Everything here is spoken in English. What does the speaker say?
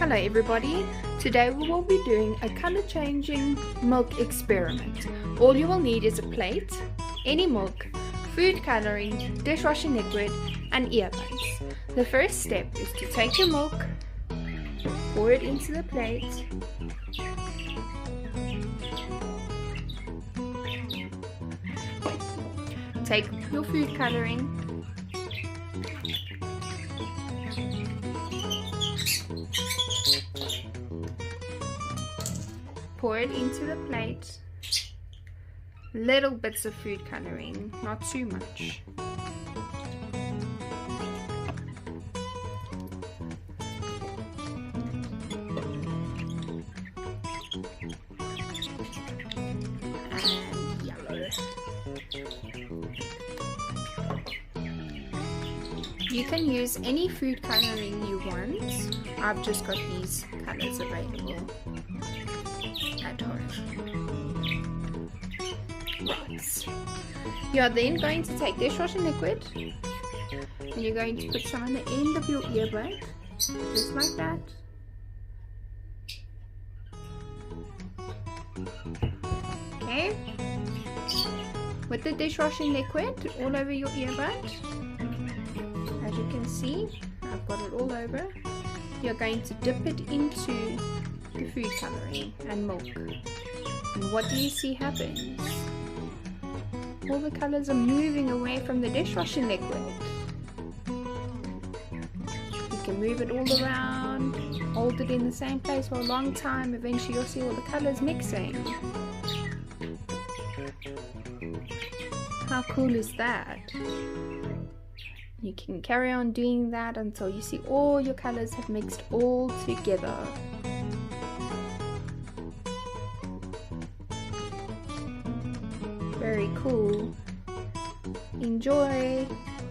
Hello everybody, today we will be doing a color changing milk experiment. All you will need is a plate, any milk, food coloring, dishwashing liquid and earbuds. The first step is to take your milk, pour it into the plate, take your food coloring, pour it into the plate, little bits of food coloring, not too much. And yellow. You can use any food coloring you want. I've just got these colors available at home. Right. You are then going to take dishwashing liquid and you're going to put some on the end of your earbud, just like that. Okay. With the dishwashing liquid all over your earbud, as you can see, I've got it all over. You're going to dip it into the food coloring and milk. And what do you see happens? All the colors are moving away from the dishwashing liquid. You can move it all around, hold it in the same place for a long time. Eventually you'll see all the colors mixing. How cool is that? You can carry on doing that until you see all your colors have mixed all together. Very cool. Enjoy!